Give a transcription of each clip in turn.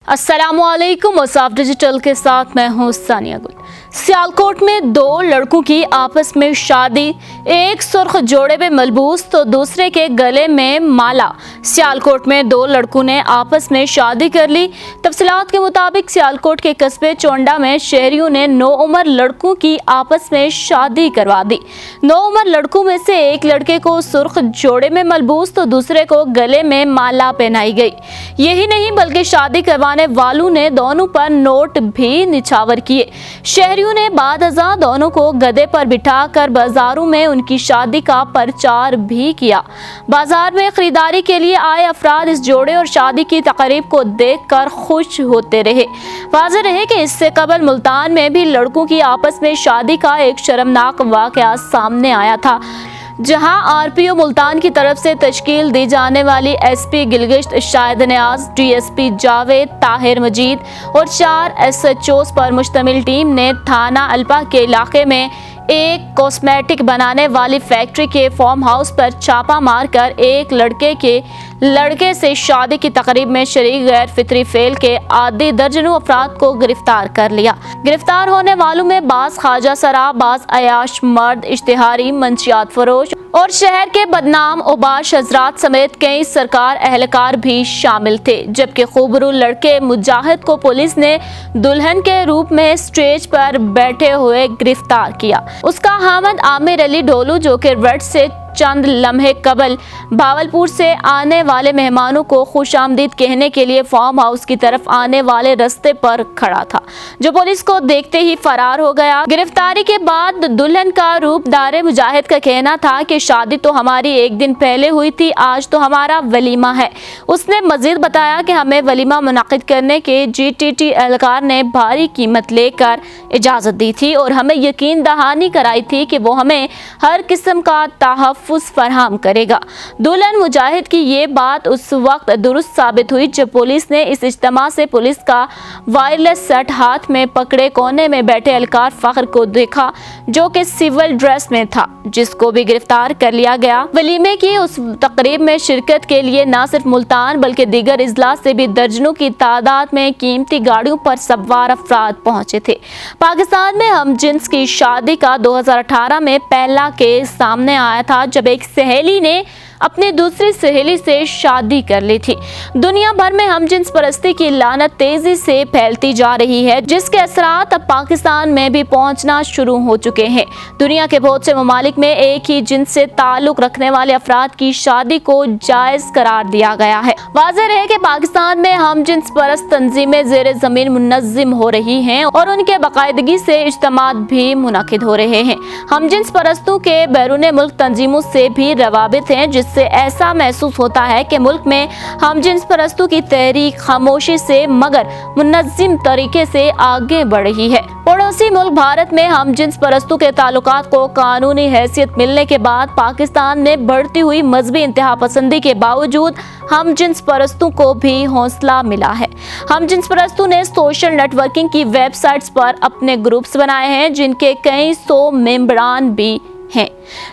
अस्सलामु अलैकुम। वसाफ डिजिटल के साथ मैं हूँ सानिया गुल। सियालकोट में दो लड़कों की आपस में शादी, एक सुर्ख जोड़े में मलबूस तो दूसरे के गले में माला। सियालकोट में दो लड़कों ने आपस में शादी कर ली। तफसीलात के मुताबिक सियालकोट के कस्बे चोंडा में शहरियों ने 9 उम्र लड़कों की आपस में शादी करवा दी। 9 उम्र लड़कों में से एक लड़के को सुर्ख जोड़े में मलबूस तो दूसरे को गले में माला पहनाई गई। यही नहीं बल्कि शादी करवाने वालों ने दोनों पर नोट भी निछावर किए। शहरियों ने बाद अज़ां दोनों को गधे पर बिठाकर बाजारों में उनकी शादी का प्रचार भी किया। बाजार में खरीदारी के लिए आए अफराद इस जोड़े और शादी की तकरीब को देखकर खुश होते रहे। वाज़ेह रहे कि इससे कबल मुल्तान में भी लड़कों की आपस में शादी का एक शर्मनाक वाक़या सामने आया था, जहां आरपीओ मुल्तान की तरफ से तश्कील दी जाने वाली एसपी गिलगिश्त शाहिद नियाज, डीएसपी जावेद ताहिर मजीद और 4 एसएचओस पर मुश्तमिल टीम ने थाना अल्पा के इलाके में एक कॉस्मेटिक बनाने वाली फैक्ट्री के फार्म हाउस पर छापा मारकर एक लड़के से शादी की तकरीब में शरीक गैर फितरी फेल के आदि दर्जनों अफराद को गिरफ्तार कर लिया। गिरफ्तार होने वालों में बाज ख्वाजा सराब, बाज अयाश मर्द, इश्तिहारी, मंशियात फरोश और शहर के बदनाम उबाश हजरात समेत कई सरकार एहलकार भी शामिल थे। जबकि खूबरू लड़के मुजाहिद को पुलिस ने दुल्हन के रूप में स्टेज पर बैठे हुए गिरफ्तार किया। उसका हामिद आमिर अली ढोलू, जो कि रट से चंद लम्हे कबल भावलपुर से आने वाले मेहमानों को खुशामदीद कहने के लिए फार्म हाउस की तरफ आने वाले रास्ते पर खड़ा था, जो पुलिस को देखते ही फरार हो गया। गिरफ्तारी के बाद दुल्हन का रूपदार मुजाहिद का कहना था कि शादी तो हमारी एक दिन पहले हुई थी, आज तो हमारा वलीमा है। उसने मजीद बताया कि हमें वलीमा मुनाकिद करने के जीटीटी एहलकार ने भारी कीमत लेकर इजाजत दी थी और हमें यकीन दहानी कराई थी कि वो हमें हर किस्म का तहफ़्फ़ुज़ फराहम करेगा। दुल्हन मुजाहिद की ये बात उस वक्त दुरुस्त साबित हुई जब पुलिस ने इस इज्तिमा से पुलिस का वायरलेस सेट हाथ में पकड़े कोने में बैठे एहलकार फख्र को देखा, जो कि सिविल ड्रेस में था, जिसको भी गिरफ्तार कर लिया गया। वलीमे की उस तकरीब में शिरकत के लिए न सिर्फ मुल्तान बल्कि दीगर इजला से भी दर्जनों की तादाद में कीमती गाड़ियों पर सवार अफराद पहुंचे थे। पाकिस्तान में हम जिन्स की शादी का 2018 में पहला केस सामने आया था, जब एक सहेली ने अपनी दूसरी सहेली से शादी कर ली थी। दुनिया भर में हम जिन्स परस्ती की लानत तेजी से फैलती जा रही है, जिसके असरात अब पाकिस्तान में भी पहुंचना शुरू हो चुके हैं। दुनिया के बहुत से ममालिक में एक ही जिन्स से ताल्लुक रखने वाले अफराद की शादी को जायज करार दिया गया है। वाज़ेह रहे कि पाकिस्तान में हम जिन्स परस्त तंजीमें ज़ेरे ज़मीन मुनज़्ज़म हो रही हैं और उनके बाकायदगी से इज्तिमात भी मुनक़िद हो रहे हैं। हम जिन्स परस्तों के बैरून मुल्क तंजीमों से भी रवाबित हैं, से ऐसा महसूस होता है कि मुल्क में हम जिन्स परस्तों की तहरीक खामोशी से मगर मुनज़्ज़म तरीके से आगे बढ़ रही है। पड़ोसी मुल्क भारत में हम जिन्स परस्तों के ताल्लुकात को कानूनी हैसियत मिलने के बाद पाकिस्तान में बढ़ती हुई मजहबी इंतहा पसंदी के बावजूद हम जिन्स परस्तों को भी हौसला मिला है। हम जिन्स परस्तों ने सोशल नेटवर्किंग की वेबसाइट्स पर अपने ग्रुप्स बनाए हैं, जिनके कई 100 मेंबरान भी हैं।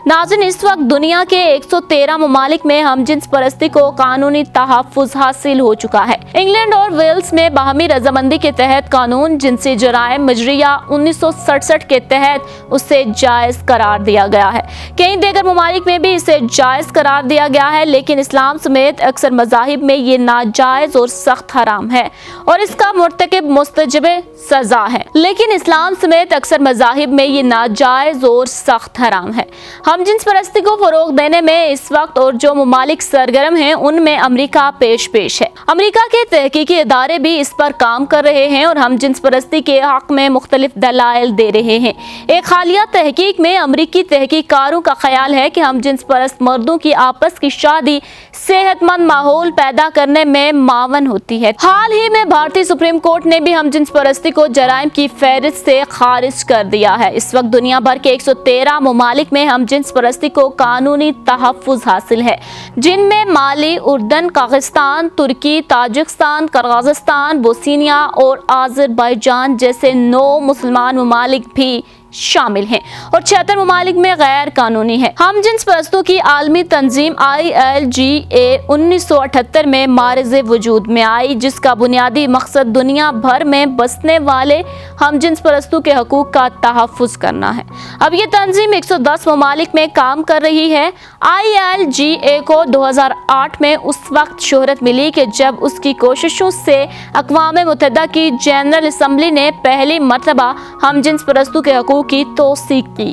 नाज़रीन, इस वक्त दुनिया के 113 ममालिक में हम जिन्स परस्ती को कानूनी तहफ़्फ़ुज़ हासिल हो चुका है। इंग्लैंड और वेल्स में बाहमी रजामंदी के तहत कानून जिनसी जराइम मजरिया 1967 के तहत उसे जायज़ करार दिया गया है। कई दीगर ममालिक में भी इसे जायज़ करार दिया गया है, लेकिन इस्लाम समेत अक्सर मज़ाहिब में ये नाजायज़ और सख्त हराम है और इसका मुर्तकिब मुस्तजब सज़ा है। लेकिन इस्लाम समेत अक्सर मज़ाहिब में ये नाजायज़ और सख्त हराम है। हम जिन्स परस्ती को फरोग देने में इस वक्त और जो ममालिक सरगर्म हैं, उनमें अमेरिका पेश है। अमेरिका के तहकीकी इदारे भी इस पर काम कर रहे हैं और हम जिन्स परस्ती के हक में मुख्तलिफ दलाइल दे रहे हैं। एक हालिया तहकीक में अमरीकी तहकीकारों का ख्याल है कि हम जिन्स परस्त मर्दों की आपस की शादी सेहतमंद माहौल पैदा करने में मावन होती है। हाल ही में भारतीय सुप्रीम कोर्ट ने भी हम जिन्स परस्ती को जराइम की फहरिस्त से खारिज कर दिया है। इस वक्त दुनिया भर के 113 ममालिक में हम जिन्स परस्ती को कानूनी तहफ़्फ़ुज़ हासिल है, जिनमें माली, उर्दन, कागिस्तान, तुर्की, ताजिकिस्तान, किर्गिज़स्तान, बोस्निया और आज़रबाईजान जैसे 9 मुसलमान ममालिक भी شامل ہیں اور 76 ممالک میں غیر قانونی ہے۔ ہم جنس پرستوں کی عالمی تنظیم ILGA 1978 میں معرض وجود میں آئی، جس کا بنیادی مقصد دنیا بھر میں بسنے والے ہم جنس پرستوں کے حقوق کا تحفظ کرنا ہے۔ اب یہ تنظیم 110 ممالک میں کام کر رہی ہے۔ ILGA کو 2008 میں اس وقت شہرت ملی کہ جب اس کی کوششوں سے اقوام متحدہ کی جنرل اسمبلی نے پہلی مرتبہ ہم جنس پرستوں کے حقوق کی توثیق کی۔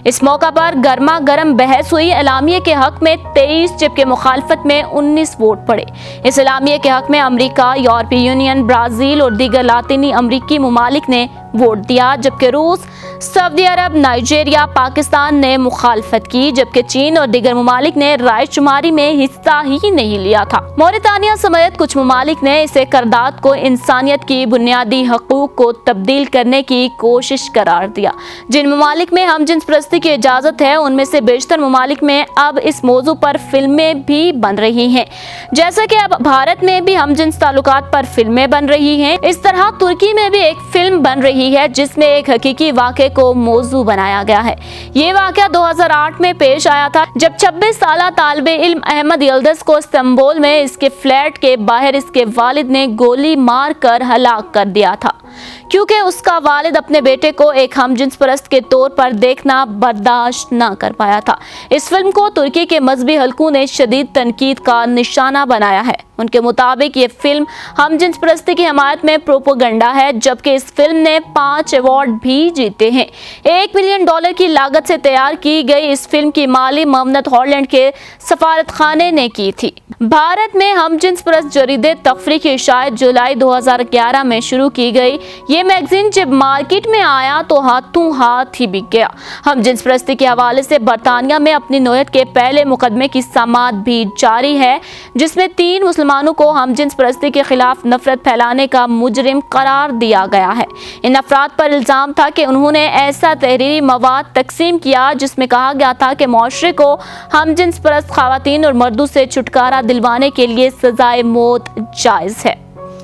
اس موقع پر گرما گرم بحث ہوئی۔ اعلامیے کے حق میں 23 جبکہ مخالفت میں 19 ووٹ پڑے۔ اس اعلامیے کے حق میں امریکہ، یورپی یونین، برازیل اور دیگر لاطینی امریکی ممالک نے ووٹ دیا، جبکہ روس، سعودی عرب، نائجیریا، پاکستان نے مخالفت کی، جبکہ چین اور دیگر ممالک نے رائے شماری میں حصہ ہی نہیں لیا تھا۔ موریتانیہ سمیت کچھ ممالک نے اسے قرارداد کو انسانیت کی بنیادی حقوق کو تبدیل کرنے کی کوشش قرار دیا۔ جن ممالک میں ہم جنس پرستی کی اجازت ہے، ان میں سے بیشتر ممالک میں اب اس موضوع پر فلمیں بھی بن رہی ہیں، جیسا کہ اب بھارت میں بھی ہم جنس تعلقات پر فلمیں بن رہی ہیں۔ اس طرح ترکی میں بھی ایک فلم بن رہی ہے جس میں ایک حقیقی واقعے کو موضوع بنایا گیا ہے۔ یہ واقعہ 2008 میں پیش آیا تھا، جب 26 سالہ طالب علم احمد یلدز کو استنبول میں اس کے فلیٹ کے باہر اس کے والد نے گولی مار کر ہلاک کر دیا تھا، کیونکہ اس کا والد اپنے بیٹے کو ایک ہم جنس پرست کے طور پر دیکھنا برداشت نہ کر پایا تھا۔ اس فلم کو ترکی کے مذہبی حلقوں نے شدید تنقید کا نشانہ بنایا ہے۔ ان کے مطابق یہ فلم ہم جنس پرستی کی حمایت میں پروپیگنڈا ہے، جبکہ اس فلم نے 5 ایوارڈ بھی جیتے ہیں۔ $1 ملین کی لاگت سے تیار کی گئی اس فلم کی مالی معاونت ہالینڈ کے سفارت خانے نے کی تھی۔ بھارت میں ہم جنس پرست جریدے تفریح کی اشاعت جولائی 2011 میں شروع کی گئی۔ یہ میگزین جب مارکیٹ میں آیا تو ہاتھوں ہاتھ ہی بک گیا۔ ہم جنس پرستی کے حوالے سے برطانیہ میں اپنی نوعیت کے پہلے مقدمے کی سماعت بھی جاری ہے، جس میں 3 مسلمانوں کو ہم جنس پرستی کے خلاف نفرت پھیلانے کا مجرم قرار دیا گیا ہے۔ ان افراد پر الزام تھا کہ انہوں نے ایسا تحریری مواد تقسیم کیا جس میں کہا گیا تھا کہ معاشرے کو ہم جنس پرست خواتین اور مردوں سے چھٹکارا دلوانے کے لیے سزائے موت جائز ہے۔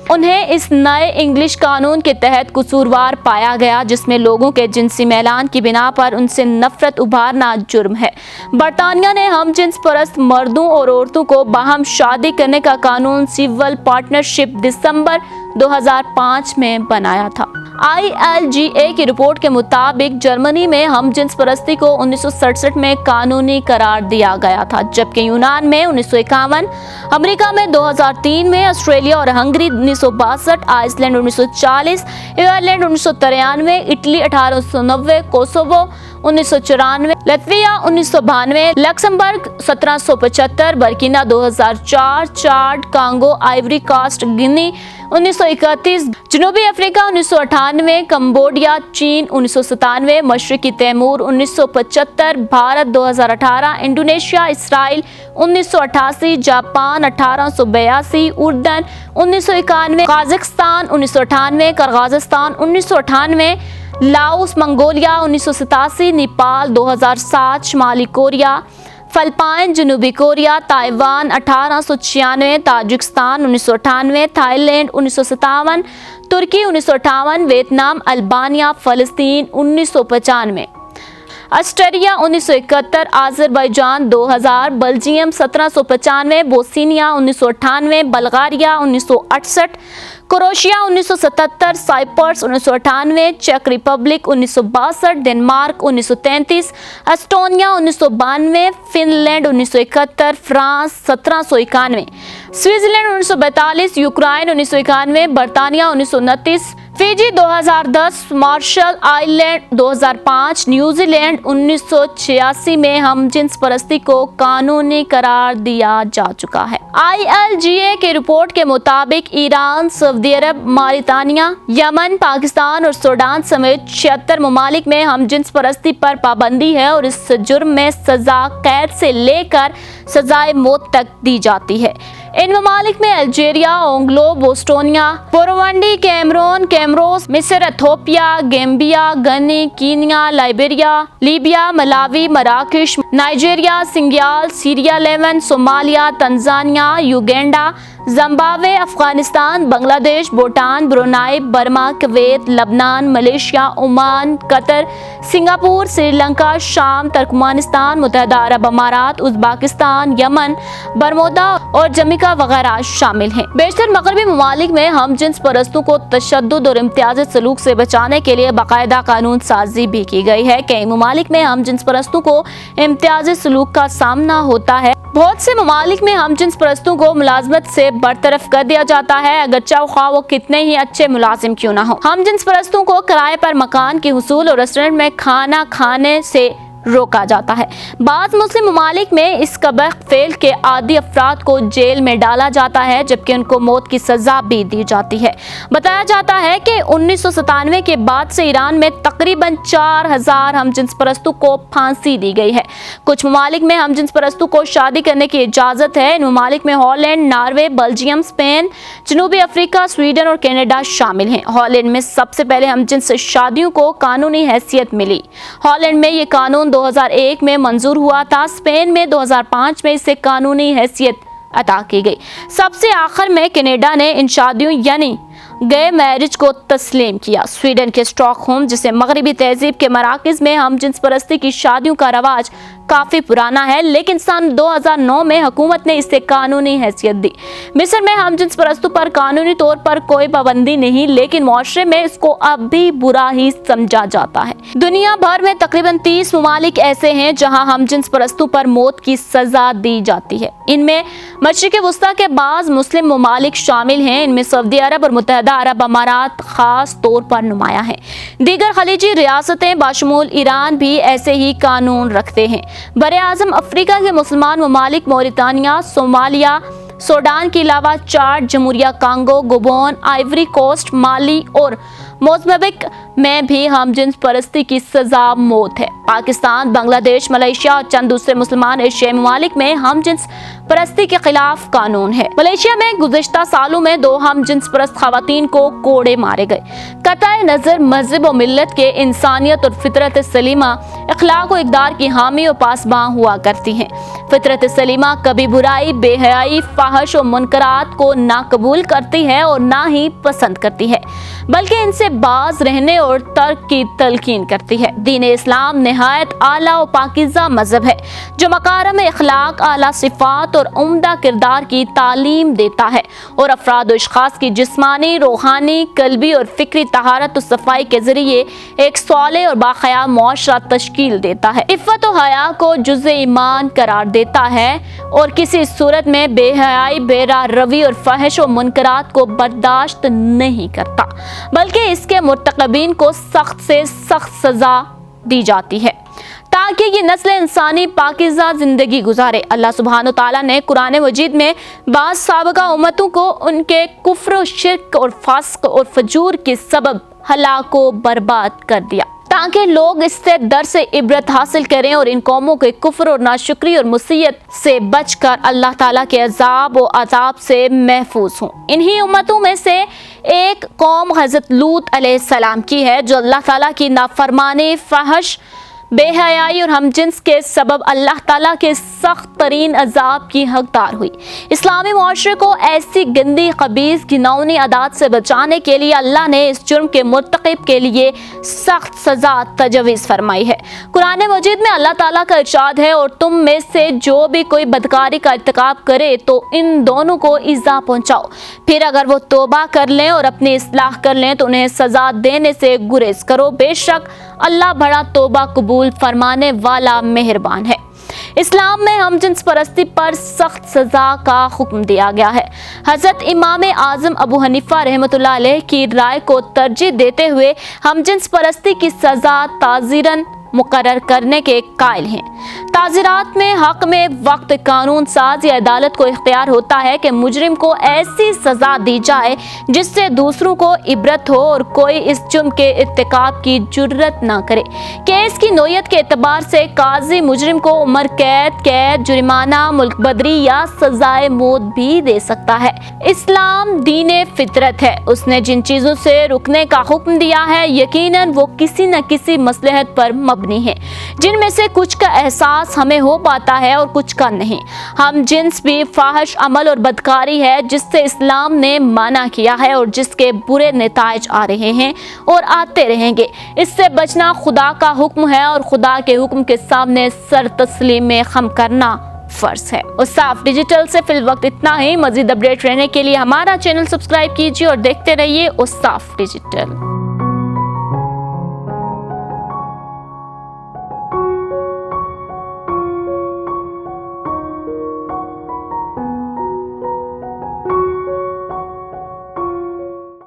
انہیں اس نئے انگلش قانون کے تحت قصوروار پایا گیا، جس میں لوگوں کے جنسی میلان کی بنا پر ان سے نفرت ابھارنا جرم ہے۔ برطانیہ نے ہم جنس پرست مردوں اور عورتوں کو باہم شادی کرنے کا قانون سول پارٹنرشپ دسمبر 2005 میں بنایا تھا۔ ILGA کی رپورٹ کے مطابق جرمنی میں ہم جنس پرستی کو 1967 میں قانونی قرار دیا گیا تھا، جبکہ یونان میں 1951، امریکہ میں 2003 میں، آسٹریلیا اور Hungary 1962، Iceland 1940، Ireland 1993، Italy 1890، Kosovo 1994، Latvia 1992، Luxembourg 1775، Burkina 2004، Chad, Congo, Ivory Coast, Guinea 1931، جنوبی افریقہ 1998، کمبوڈیا، چین 1997، مشرقی تیمور 1975، بھارت 2018، انڈونیشیا، اسرائیل 1988، جاپان 1882، اردن 1991، Kazakhstan 1998، Kyrgyzstan 1998، Laos, Mongolia 1987، Nepal 2007، شمالی کوریا، فلپائن، جنوبی Korea, Taiwan 1896، Tajikistan 1998، Thailand 1957، ترکی 1958، ویتنام، البانیا، فلسطین 1995، Austria 1971، Azerbaijan 2000، Belgium 1795، Bosnia 1998، Bulgaria 1968، Croatia 1977، Cyprus 1998، چیک Republic 1962، Denmark 1933، Estonia 1992، Finland 1971، France 1791، Switzerland 1942، Ukraine 1991، برطانیہ 1929، Fiji 2010، Marshall island 2005، New Zealand 1986 میں ہم جنس پرستی کو قانونی قرار دیا جا چکا ہے۔ ILGA کی رپورٹ کے مطابق ایران، سعودی عرب، موریتانیہ، یمن، پاکستان اور سوڈان سمیت 76 ممالک میں ہم جنس پرستی پر پابندی ہے اور اس جرم میں سزا قید سے لے کر سزائے موت تک دی جاتی ہے۔ ان ممالک میں الجیریا، اونگلو، بوسٹونیا، بورونڈی، کیمرون، کیمروس، مصر، Ethiopia, Gambia, Guinea, Kenya, Liberia, Libya, Malawi, مراکش، Nigeria, Senegal, Sierra Leone, Somalia, Tanzania, Uganda, Zimbabwe, Afghanistan, Bangladesh, Bhutan, Brunei, Burma, Kuwait, लबनान, Malaysia, Oman, Qatar, Singapore, Sri Lanka, शाम, तुर्कमेनिस्तान, मुत्तहिदा अरब अमारात, उज़्बेकिस्तान, यमन, बरमोदा और जमैका वगैरह शामिल हैं। बेशतर मगरबी ममालिक में हम जिन्स परस्तों को तशद्दुद और इम्तियाजी सलूक से बचाने के लिए बाकायदा कानून साजी भी की गई है। कई ममालिक में हम जिन्स परस्तों को इम्तियाजी सलूक का सामना होता है। बहुत से ममालिक में हम जिन्स परस्तों को मुलाजमत से बरतरफ कर दिया जाता है, अगरचे ख्वाह वो कितने ही अच्छे मुलाजिम क्यों ना हो। हम जिन्स परस्तों को किराए पर मकान के हुसूल और रेस्टोरेंट में खाना खाने से रोका जाता है। बाज़ मुस्लिम ममालिक में इस कबह फेल के आदी अफराद को जेल में डाला जाता है, जबकि उनको मौत की सजा भी दी जाती है। बताया जाता है कि 1997 के बाद से ईरान में तकरीबन 4000 हम जिन्स परस्तों को फांसी दी गई है। कुछ ममालिक में हम जिन्स परस्तों को शादी करने की इजाज़त है। इन ममालिक में हॉलैंड, नॉर्वे, बेल्जियम, स्पेन, जनूबी अफ्रीका, स्वीडन और कनाडा शामिल हैं। हॉलैंड में सबसे पहले हम जिन्स शादियों को कानूनी हैसियत मिली। हॉलैंड में ये कानून 2001 में मंजूर हुआ था। स्पेन में 2005 में इसे कानूनी हैसियत अता की गई। सबसे आखिर में कनाडा ने इन शादियों यानी गे मैरिज को तस्लीम किया। स्वीडन के स्टॉकहोम जिसे मगरबी तहजीब के मराकज़ में हम जिन्स परस्ती की शादियों का रवाज काफ़ी पुराना है, लेकिन सन 2009 में हुकूमत ने इसे कानूनी हैसियत दी। मिस्र में हम जिन्स परस्तों पर कानूनी तौर पर कोई पाबंदी नहीं, लेकिन मुआशरे में इसको अब भी बुरा ही समझा जाता है। दुनिया भर में तकरीबन 30 ममालिक ऐसे हैं जहाँ हम जिन्स परस्तों पर मौत की सजा दी जाती है। इनमें मशरिक़ वस्ता के बाज़ मुस्लिम ममालिक शामिल हैं। इनमें सऊदी अरब और मुत्तहिदा अरब अमारात खास तौर पर नुमाया हैं। दीगर खलीजी रियासतें बाशमूल ईरान भी ऐसे ही कानून रखते हैं। बरे आज़म अफ्रीका के मुसलमान ममालिक मौरितानिया, सोमालिया, सूडान के अलावा चाड, जमहूरिया कांगो, गबोन, आइवरी कोस्ट, माली और मोज़म्बिक में भी हम जिन्स परस्ती की सजा मौत है। पाकिस्तान, बांग्लादेश, मलेशिया और चंद दूसरे मुसलमान एशियाई ममालिक में हम जिन्स परस्ती के खिलाफ कानून है। मलेशिया में गुज़िश्ता सालों में 2 हम जिन्स परस्त खवातीन को कोड़े मारे गए। कताए नज़र मज़हब और मिल्लत के इंसानियत और फितरत सलीमा अखलाक और इक़दार की हामी और पासबां हुआ करती हैं। फितरत सलीमा कभी बुराई, बेहयाई, फाहश और मुनकरात को ना कबूल करती है और ना ही पसंद करती है, बल्कि इनसे बाज रहने और तर्क की तलकीन करती है। दीन इस्लाम नहायत आला और पाकीज़ा मजहब है जो मकारम अखलाक, आला सिफात और उम्दा किरदार की तालीम देता है और अफराद और अशखास की जिस्मानी, रूहानी, कल्बी और फिक्री तहारत और सफाई के जरिए एक साले और बाखया मुआशरा तश्कील देता है। इफ़्फ़त और हया को जुज़े ईमान करार देता है और किसी सूरत में बेहयाई, बेरा रवी और फहश और मुनकरात को बर्दाश्त नहीं करता, बल्कि इसके मुर्तकबीन को सख्त से सख्त सजा दी जाती है ताकि ये नस्ल इंसानी पाकीज़ा जिंदगी गुजारे। अल्लाह सुब्हानो ताला ने कुरान मजीद में बाज़ साबिक़ा उम्मतों को उनके कुफ्र, शिर्क और फास्क और फजूर के सबब हलाक व बर्बाद कर दिया ताकि लोग इससे दर से इबरत हासिल करें और इन कौमों के कुफ्र और नाशुक्री और मुसीयत से बचकर अल्लाह ताला के अजाब और अजाब से महफूज हों। इन्हीं उम्मतों में से एक कौम हज़रत लूत अलैहिस्सलाम की है जो अल्लाह ताला की नाफरमानी, फहश, बेहयाई और हमजिन्स के सबब अल्लाह ताला के सख्त तरीन अजाब की हकदार हुई। इस्लामी मुआशरे को ऐसी गंदी, खबीस, घिनौनी आदत से बचाने के लिए अल्लाह ने इस जुर्म के मुर्तकिब के लिए सख्त सजा तजवीज़ फरमाई है। कुरान मजीद में अल्लाह ताला का इरशाद है, और तुम में से जो भी कोई बदकारी का इर्तिकाब करे तो इन दोनों को ईज़ा पहुँचाओ, फिर अगर वो तौबा कर लें और अपनी इस्लाह कर लें तो उन्हें सजा देने से गुरेज करो। बेशक अल्लाह बड़ा तौबा कबूल फरमाने वाला मेहरबान है। इस्लाम में हम जिन्स परस्ती पर सख्त सजा का हुक्म दिया गया है। हज़रत इमाम आज़म अबू हनीफा रहमतुल्लाह अलैह की राय को तरजीह देते हुए हम जिन्स परस्ती की सजा ताज़ीरन मुकर्रर करने के कायल हैं। ताज़ीरात में हक में वक्त कानून साज या अदालत को इख्तियार होता है कि मुजरिम को ऐसी सजा दी जाए जिससे दूसरों को इबरत हो और कोई इस जुर्म के इर्तिकाब की जुर्रत ना करे। केस की नोयत के एतबार से काजी मुजरिम को उम्र कैद, जुर्माना, मुल्क बदरी या सजाए मौत भी दे सकता है। इस्लाम दीन फितरत है। उसने जिन चीज़ों से रुकने का हुक्म दिया है यकीनन वो किसी न किसी मसलहत पर مبنی ہیں، جن میں سے کچھ کا احساس ہمیں ہو پاتا ہے اور کچھ کا نہیں۔ ہم جنس بھی فاحش عمل اور بدکاری ہے جس سے اسلام نے منع کیا ہے اور جس کے برے نتائج آ رہے ہیں اور آتے رہیں گے۔ اس سے بچنا خدا کا حکم ہے اور خدا کے حکم کے سامنے سر تسلیم خم کرنا فرض ہے۔ اصاف ڈیجیٹل سے فی الوقت اتنا ہی۔ مزید اپڈیٹ رہنے کے لیے ہمارا چینل سبسکرائب کیجیے اور دیکھتے رہیے اصاف ڈیجیٹل۔